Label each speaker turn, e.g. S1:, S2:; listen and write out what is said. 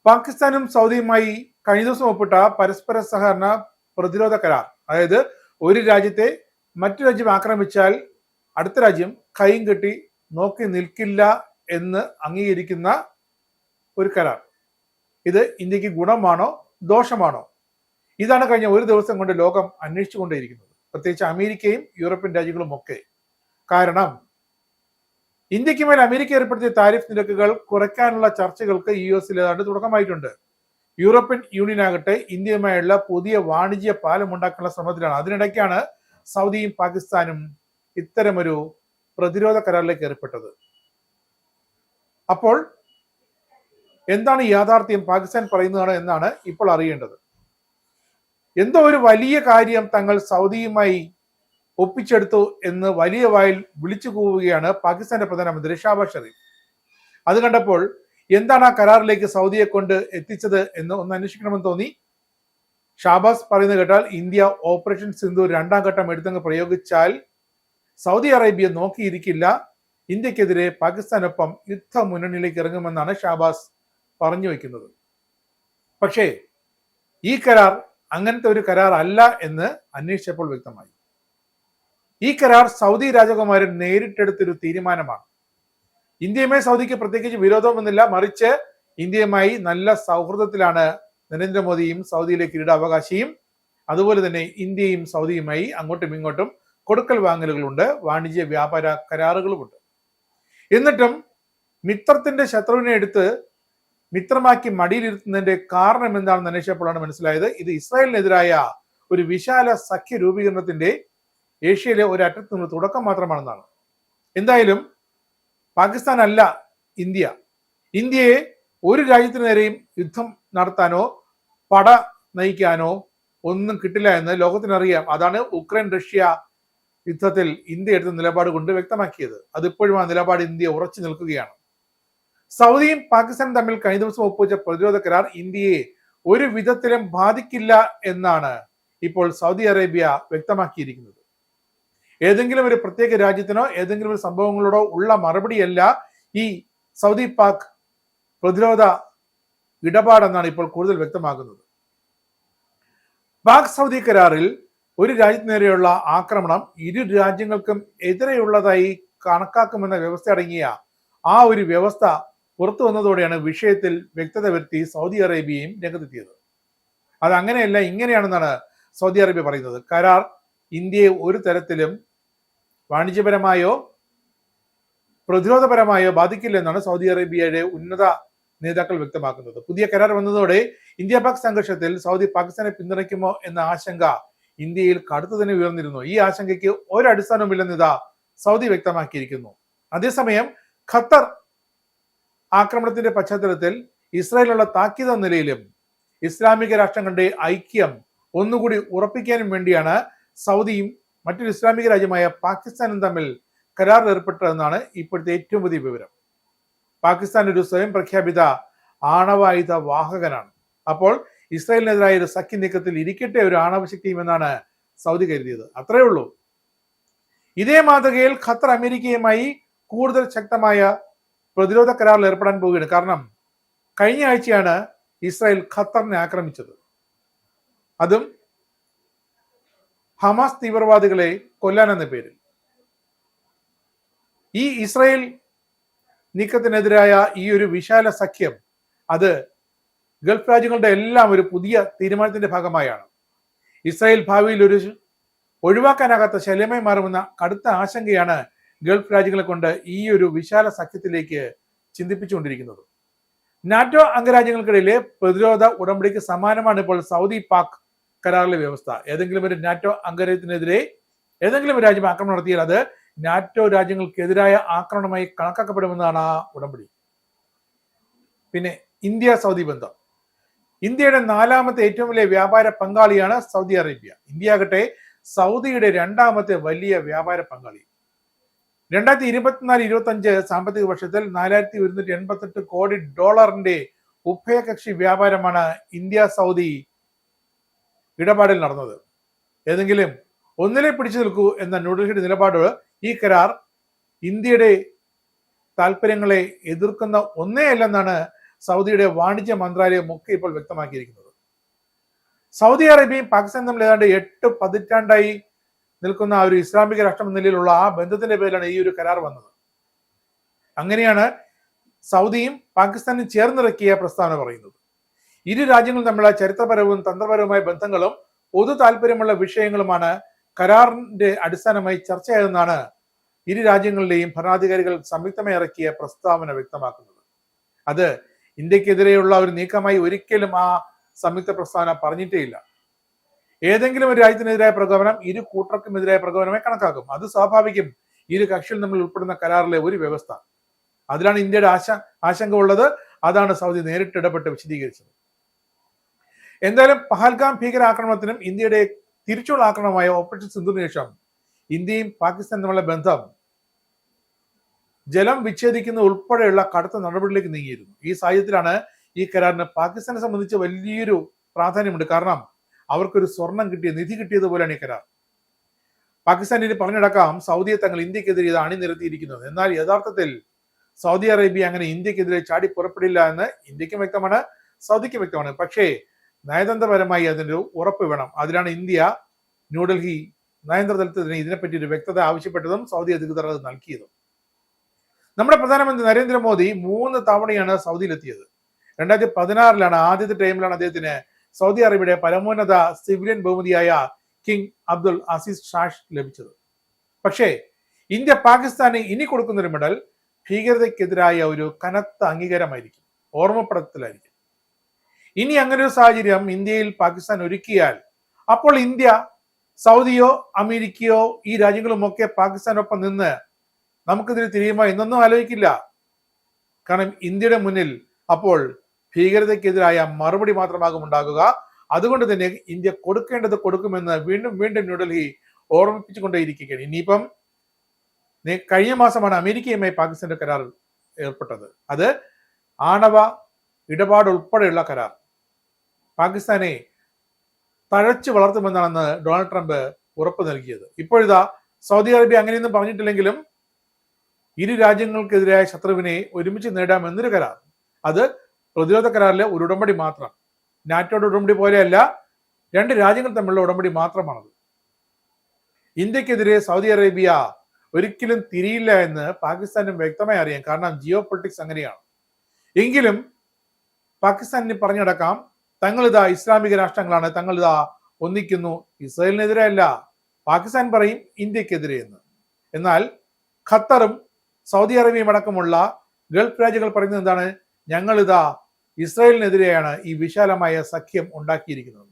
S1: പാകിസ്ഥാനും സൗദിയുമായി കഴിഞ്ഞ ദിവസം ഒപ്പിട്ട പരസ്പര സഹകരണ പ്രതിരോധ കരാർ, അതായത് ഒരു രാജ്യത്തെ മറ്റു രാജ്യം ആക്രമിച്ചാൽ അടുത്ത രാജ്യം കൈയും കെട്ടി നോക്കി നിൽക്കില്ല എന്ന് അംഗീകരിക്കുന്ന ഒരു കരാർ. ഇത് ഇന്ത്യക്ക് ഗുണമാണോ ദോഷമാണോ? ഇതാണ് കഴിഞ്ഞ ഒരു ദിവസം കൊണ്ട് ലോകം അന്വേഷിച്ചുകൊണ്ടേയിരിക്കുന്നത്, പ്രത്യേകിച്ച് അമേരിക്കയും യൂറോപ്യൻ രാജ്യങ്ങളും ഒക്കെ. കാരണം ഇന്ത്യക്ക് മേൽ അമേരിക്ക ഏർപ്പെടുത്തിയ താരിഫ് നിരക്കുകൾ കുറയ്ക്കാനുള്ള ചർച്ചകൾക്ക് US ഏതാണ്ട് തുടക്കമായിട്ടുണ്ട്. യൂറോപ്യൻ യൂണിയൻ ആകട്ടെ ഇന്ത്യയുമായുള്ള പുതിയ വാണിജ്യ പാലം ഉണ്ടാക്കാനുള്ള ശ്രമത്തിലാണ്. അതിനിടയ്ക്കാണ് സൗദിയും പാകിസ്ഥാനും ഇത്തരമൊരു പ്രതിരോധ കരാറിലേക്ക് ഏർപ്പെട്ടത്. അപ്പോൾ എന്താണ് യാഥാർത്ഥ്യം? പാകിസ്ഥാൻ പറയുന്നതാണ് എന്നാണ് ഇപ്പോൾ അറിയേണ്ടത്. എന്തോ ഒരു വലിയ കാര്യം തങ്ങൾ സൗദിയുമായി ഒപ്പിച്ചെടുത്തു എന്ന് വലിയ വായിൽ വിളിച്ചു കൂവുകയാണ് പാകിസ്ഥാന്റെ പ്രധാനമന്ത്രി ഷാബാസ് ഷെരീഫ്. അത് കണ്ടപ്പോൾ എന്താണ് ആ കരാറിലേക്ക് സൗദിയെ കൊണ്ട് എത്തിച്ചത് എന്ന് ഒന്ന് അന്വേഷിക്കണമെന്ന് തോന്നി. ഷാബാസ് പറയുന്നത് കേട്ടാൽ ഇന്ത്യ ഓപ്പറേഷൻ സിന്ധു 2ാം ഘട്ടം എടുത്തങ്ങ് പ്രയോഗിച്ചാൽ സൗദി അറേബ്യ നോക്കിയിരിക്കില്ല, ഇന്ത്യക്കെതിരെ പാകിസ്ഥാനൊപ്പം യുദ്ധ മുന്നണിയിലേക്ക് ഇറങ്ങുമെന്നാണ് ഷാബാസ് പറഞ്ഞു വയ്ക്കുന്നത്. പക്ഷേ ഈ കരാർ അങ്ങനത്തെ ഒരു കരാർ അല്ല എന്ന് അന്വേഷിച്ചപ്പോൾ വ്യക്തമായി. ഈ കരാർ സൗദി രാജകുമാരൻ നേരിട്ടെടുത്തൊരു തീരുമാനമാണ്. ഇന്ത്യയുമായി സൗദിക്ക് പ്രത്യേകിച്ച് വിരോധമൊന്നുമില്ല, മറിച്ച് ഇന്ത്യയുമായി നല്ല സൗഹൃദത്തിലാണ് നരേന്ദ്രമോദിയും സൗദിയിലെ കിരീടാവകാശിയും. അതുപോലെ തന്നെ ഇന്ത്യയും സൗദിയുമായി അങ്ങോട്ടും ഇങ്ങോട്ടും കൊടുക്കൽ വാങ്ങലുകളുണ്ട്, വാണിജ്യ വ്യാപാര കരാറുകളുമുണ്ട്. എന്നിട്ടും മിത്രത്തിന്റെ ശത്രുവിനെ എടുത്ത് മിത്രമാക്കി മടിയിലിരുത്തുന്നതിന്റെ കാരണം എന്താണെന്ന് അന്വേഷിച്ചപ്പോഴാണ് മനസ്സിലായത് ഇത് ഇസ്രായേലിനെതിരായ ഒരു വിശാല സഖ്യ രൂപീകരണത്തിന്റെ ഏഷ്യയിലെ ഒരു അറ്റത്ത് നിന്ന് തുടക്കം മാത്രമാണെന്നാണ്. എന്തായാലും പാകിസ്ഥാൻ അല്ല ഇന്ത്യ. ഇന്ത്യയെ ഒരു രാജ്യത്തിന് നേരെയും യുദ്ധം നടത്താനോ പട നയിക്കാനോ ഒന്നും കിട്ടില്ല എന്ന് ലോകത്തിനറിയാം. അതാണ് ഉക്രൈൻ റഷ്യ യുദ്ധത്തിൽ ഇന്ത്യ എടുത്ത നിലപാട് കൊണ്ട് വ്യക്തമാക്കിയത്. അതിപ്പോഴും ആ നിലപാട് ഇന്ത്യ ഉറച്ചു നിൽക്കുകയാണ്. സൗദിയും പാകിസ്ഥാനും തമ്മിൽ കഴിഞ്ഞ ദിവസം ഒപ്പുവെച്ച പ്രതിരോധ കരാർ ഇന്ത്യയെ ഒരു വിധത്തിലും ബാധിക്കില്ല എന്നാണ് ഇപ്പോൾ സൗദി അറേബ്യ വ്യക്തമാക്കിയിരിക്കുന്നത്. ഏതെങ്കിലും ഒരു പ്രത്യേക രാജ്യത്തിനോ ഏതെങ്കിലും ഒരു സംഭവങ്ങളോടോ ഉള്ള മറുപടിയല്ല ഈ സൗദി പാക് പ്രതിരോധ ഇടപാടെന്നാണ് ഇപ്പോൾ കൂടുതൽ വ്യക്തമാകുന്നത്. പാക് സൗദി കരാറിൽ ഒരു രാജ്യത്തിന് നേരെയുള്ള ആക്രമണം ഇരു രാജ്യങ്ങൾക്കും എതിരെയുള്ളതായി കണക്കാക്കുമെന്ന വ്യവസ്ഥ അടങ്ങിയ ആ ഒരു വ്യവസ്ഥ പുറത്തു വന്നതോടെയാണ് വിഷയത്തിൽ വ്യക്തത വരുത്തി സൗദി അറേബ്യയും രംഗത്തെത്തിയത്. അത് അങ്ങനെയല്ല, ഇങ്ങനെയാണെന്നാണ് സൗദി അറേബ്യ പറയുന്നത്. കരാർ ഇന്ത്യയെ ഒരു തരത്തിലും വാണിജ്യപരമായോ പ്രതിരോധപരമായോ ബാധിക്കില്ലെന്നാണ് സൗദി അറേബ്യയുടെ ഉന്നത നേതാക്കൾ വ്യക്തമാക്കുന്നത്. പുതിയ കരാർ വന്നതോടെ ഇന്ത്യ പാക് സംഘർഷത്തിൽ സൗദി പാകിസ്ഥാനെ പിന്തുണയ്ക്കുമോ എന്ന ആശങ്ക ഇന്ത്യയിൽ കടുത്തു തന്നെ ഉയർന്നിരുന്നു. ഈ ആശങ്കയ്ക്ക് ഒരടിസ്ഥാനവുമില്ലെന്ന് ഇതാ സൗദി വ്യക്തമാക്കിയിരിക്കുന്നു. അതേസമയം ഖത്തർ ആക്രമണത്തിന്റെ പശ്ചാത്തലത്തിൽ ഇസ്രായേലിനുള്ള താക്കീത് നിലയിലും ഇസ്ലാമിക രാഷ്ട്രങ്ങളുടെ ഐക്യം ഒന്നുകൂടി ഉറപ്പിക്കാനും വേണ്ടിയാണ് സൗദിയും മറ്റൊരു ഇസ്ലാമിക രാജ്യമായ പാകിസ്ഥാനും തമ്മിൽ കരാറിൽ ഏർപ്പെട്ടതെന്നാണ് ഇപ്പോഴത്തെ ഏറ്റവും പുതിയ വിവരം. പാകിസ്ഥാൻ ഒരു സ്വയം പ്രഖ്യാപിത ആണവായുധ വാഹകനാണ്. അപ്പോൾ ഇസ്രായേലിനെതിരായ ഒരു സഖ്യ നീക്കത്തിൽ ഇരിക്കട്ടെ ഒരു ആണവശക്തിയും എന്നാണ് സൗദി കരുതിയത്. അത്രയേ ഉള്ളൂ. ഇതേ മാതൃകയിൽ ഖത്തർ അമേരിക്കയുമായി കൂടുതൽ ശക്തമായ പ്രതിരോധ കരാറിൽ ഏർപ്പെടാൻ പോവുകയാണ്. കാരണം കഴിഞ്ഞ ആഴ്ചയാണ് ഇസ്രായേൽ ഖത്തറിനെ ആക്രമിച്ചത്. അതും ഹമാസ് തീവ്രവാദികളെ കൊല്ലാനെന്ന പേരിൽ. ഈ ഇസ്രായേൽ നീക്കത്തിനെതിരായ ഈ ഒരു വിശാല സഖ്യം അത് ഗൾഫ് രാജ്യങ്ങളുടെ എല്ലാം ഒരു പുതിയ തീരുമാനത്തിന്റെ ഭാഗമായാണ്. ഇസ്രായേൽ ഭാവിയിൽ ഒരു ഒഴിവാക്കാനാകാത്ത ശല്യമായി മാറുമെന്ന കടുത്ത ആശങ്കയാണ് ഗൾഫ് രാജ്യങ്ങളെ കൊണ്ട് ഈ ഒരു വിശാല സഖ്യത്തിലേക്ക് ചിന്തിപ്പിച്ചുകൊണ്ടിരിക്കുന്നത്. നാറ്റോ അംഗരാജ്യങ്ങൾക്കിടയിലെ പ്രതിരോധ ഉടമ്പടിക്ക് സമാനമാണ് ഇപ്പോൾ സൗദി പാക് കരാറിലെ വ്യവസ്ഥ. ഏതെങ്കിലും ഒരു നാറ്റോ അംഗരാജ്യത്തിനെതിരെ ഏതെങ്കിലും ഒരു രാജ്യം ആക്രമണം നടത്തിയാൽ അത് നാറ്റോ രാജ്യങ്ങൾക്കെതിരായ ആക്രമണമായി കണക്കാക്കപ്പെടുമെന്നാണ് ആ ഉടമ്പടി. പിന്നെ ഇന്ത്യ സൗദി ബന്ധം. ഇന്ത്യയുടെ 4ാമത്തെ ഏറ്റവും വലിയ വ്യാപാര പങ്കാളിയാണ് സൗദി അറേബ്യ. ഇന്ത്യ ആകട്ടെ സൗദിയുടെ 2ാമത്തെ വലിയ വ്യാപാര പങ്കാളി. 2024-25 സാമ്പത്തിക വർഷത്തിൽ $4188 കോടി ഉഭയകക്ഷി വ്യാപാരമാണ് ഇന്ത്യ സൗദി ഇടപാടിൽ നടന്നത്. ഏതെങ്കിലും ഒന്നിലെ പിടിച്ചു നിൽക്കൂ എന്ന ന്യൂഡൽഹിയുടെ നിലപാട് ഈ കരാർ ഇന്ത്യയുടെ താല്പര്യങ്ങളെ എതിർക്കുന്ന ഒന്നേ അല്ലെന്നാണ് സൗദിയുടെ വാണിജ്യ മന്ത്രാലയം ഒക്കെ ഇപ്പോൾ വ്യക്തമാക്കിയിരിക്കുന്നത്. സൗദി അറേബ്യയും പാകിസ്ഥാനും തമ്മിൽ ഏതാണ്ട് 8 പതിറ്റാണ്ടായി നിൽക്കുന്ന ഒരു ഇസ്ലാമിക രാഷ്ട്രം എന്ന നിലയിലുള്ള ആ ബന്ധത്തിന്റെ പേരിലാണ് ഈ ഒരു കരാർ വന്നത്. അങ്ങനെയാണ് സൗദിയും പാകിസ്ഥാനും ചേർന്നിറക്കിയ പ്രസ്താവന പറയുന്നത്. ഇരു രാജ്യങ്ങളും തമ്മിലുള്ള ചരിത്രപരവും തന്ത്രപരവുമായ ബന്ധങ്ങളും പൊതു താല്പര്യമുള്ള വിഷയങ്ങളുമാണ് കരാറിന്റെ അടിസ്ഥാനമായി ചർച്ചയായതെന്നാണ് ഇരു രാജ്യങ്ങളുടെയും ഭരണാധികാരികൾ സംയുക്തമായി ഇറക്കിയ പ്രസ്താവന വ്യക്തമാക്കുന്നത്. അത് ഇന്ത്യക്കെതിരെയുള്ള ഒരു നീക്കമായി ഒരിക്കലും ആ സംയുക്ത പ്രസ്താവന പറഞ്ഞിട്ടേയില്ല. ഏതെങ്കിലും ഒരു രാജ്യത്തിനെതിരായ പ്രകോപനം ഇരു കൂട്ടർക്കുമെതിരായ പ്രകോപനമായി കണക്കാക്കും. അത് സ്വാഭാവികം. ഇരു കക്ഷികൾ തമ്മിൽ ഉൾപ്പെടുന്ന കരാറിലെ ഒരു വ്യവസ്ഥ. അതിലാണ് ഇന്ത്യയുടെ ആശങ്ക ഉള്ളത്. അതാണ് സൗദി നേരിട്ട് ഇടപെട്ട് വിശദീകരിച്ചത്. എന്തായാലും പഹൽഗാം ഭീകരാക്രമണത്തിനും ഇന്ത്യയുടെ തിരിച്ചുള്ള ആക്രമണമായ ഓപ്പറേഷൻ സിന്ധുവിന് ശേഷം ഇന്ത്യയും പാകിസ്ഥാനും തമ്മിലുള്ള ബന്ധം ജലം വിച്ഛേദിക്കുന്ന ഉൾപ്പെടെയുള്ള കടുത്ത നടപടിയിലേക്ക് നീങ്ങിയിരുന്നു. ഈ സാഹചര്യത്തിലാണ് ഈ കരാറിന് പാകിസ്ഥാനെ സംബന്ധിച്ച് വലിയൊരു പ്രാധാന്യമുണ്ട്. കാരണം അവർക്കൊരു സ്വർണം നിധി കിട്ടിയതുപോലെയാണ് ഈ കരാർ. പാകിസ്ഥാൻ ഇനി പറഞ്ഞടക്കാം സൗദിയെ തങ്ങൾ ഇന്ത്യക്കെതിരെ ഇത് അണിനിരത്തിയിരിക്കുന്നത്. എന്നാൽ യഥാർത്ഥത്തിൽ സൗദി അറേബ്യ അങ്ങനെ ഇന്ത്യക്കെതിരെ ചാടി പുറപ്പെടില്ല എന്ന് ഇന്ത്യക്കും വ്യക്തമാണ്, സൗദിക്കും വ്യക്തമാണ്. പക്ഷേ നയതന്ത്രപരമായി അതിനൊരു ഉറപ്പ് വേണം. അതിലാണ് ഇന്ത്യ ന്യൂഡൽഹി നയതന്ത്ര തലത്തിൽ ഇതിനെപ്പറ്റി ഒരു വ്യക്തത ആവശ്യപ്പെട്ടതും സൗദി അധികൃതർ അത് നൽകിയതും. നമ്മുടെ പ്രധാനമന്ത്രി നരേന്ദ്രമോദി 3 തവണയാണ് സൗദിയിലെത്തിയത്. 2016 ആദ്യത്തെ ടൈമിലാണ് അദ്ദേഹത്തിന് സൗദി അറേബ്യയുടെ പരമോന്നത സിവിലിയൻ ബഹുമതിയായ കിങ് അബ്ദുൽ അസീസ് ഷാഷ് ലഭിച്ചത്. പക്ഷേ ഇന്ത്യ പാകിസ്ഥാന് ഇനി കൊടുക്കുന്നൊരു മെഡൽ ഭീകരതയ്ക്കെതിരായ ഒരു കനത്ത അംഗീകാരമായിരിക്കും, ഓർമ്മപ്പെടുത്തലായിരിക്കും. ഇനി അങ്ങനെ ഒരു സാഹചര്യം ഇന്ത്യയിൽ പാകിസ്ഥാൻ ഒരുക്കിയാൽ അപ്പോൾ ഇന്ത്യ സൗദിയോ അമേരിക്കയോ ഈ രാജ്യങ്ങളുമൊക്കെ പാകിസ്ഥാനൊപ്പം നിന്ന് നമുക്കെതിരെ തിരിയുമോ എന്നൊന്നും ആലോചിക്കില്ല. കാരണം ഇന്ത്യയുടെ മുന്നിൽ അപ്പോൾ ഭീകരതയ്ക്കെതിരായ മറുപടി മാത്രമാകും ഉണ്ടാകുക. അതുകൊണ്ട് തന്നെ ഇന്ത്യ കൊടുക്കേണ്ടത് കൊടുക്കുമെന്ന് വീണ്ടും വീണ്ടും ന്യൂഡൽഹി ഓർമ്മിപ്പിച്ചുകൊണ്ടേയിരിക്കുകയാണ്. ഇനിയിപ്പം കഴിഞ്ഞ മാസമാണ് അമേരിക്കയുമായി പാകിസ്ഥാന്റെ കരാർ ഏർപ്പെട്ടത്. അത് ആണവ ഇടപാട് ഉൾപ്പെടെയുള്ള കരാർ. പാകിസ്ഥാനെ തഴച്ചു വളർത്തുമെന്നാണെന്ന് ഡൊണാൾഡ് ട്രംപ് ഉറപ്പ് നൽകിയത്. ഇപ്പോഴിതാ സൗദി അറേബ്യ അങ്ങനെയൊന്നും പറഞ്ഞിട്ടില്ലെങ്കിലും ഇരു രാജ്യങ്ങൾക്കെതിരായ ശത്രുവിനെ ഒരുമിച്ച് നേടാമെന്നൊരു കരാർ. അത് പ്രതിരോധ കരാറിലെ ഒരു ഉടമ്പടി മാത്രം. നാറ്റോയുടെ ഉടമ്പടി പോലെയല്ല, 2 രാജ്യങ്ങൾ തമ്മിലുള്ള ഉടമ്പടി മാത്രമാണത്. ഇന്ത്യക്കെതിരെ സൗദി അറേബ്യ ഒരിക്കലും തിരിയില്ല എന്ന് പാകിസ്ഥാനും വ്യക്തമായി അറിയാം. കാരണം ജിയോ പൊളിറ്റിക്സ് അങ്ങനെയാണ്. എങ്കിലും പാകിസ്ഥാനിന് പറഞ്ഞടക്കാം തങ്ങളിതാ ഇസ്ലാമിക രാഷ്ട്രങ്ങളാണ്, തങ്ങളിതാ ഒന്നിക്കുന്നു, ഇസ്രായേലിനെതിരെ അല്ല. പാകിസ്ഥാൻ പറയും ഇന്ത്യക്കെതിരെ എന്ന്. എന്നാൽ ഖത്തറും സൗദി അറേബ്യയും അടക്കമുള്ള ഗൾഫ് രാജ്യങ്ങൾ പറയുന്നത് എന്താണ്? ഞങ്ങളിതാ ഇസ്രായേലിനെതിരെയാണ് ഈ വിശാലമായ സഖ്യം ഉണ്ടാക്കിയിരിക്കുന്നത്.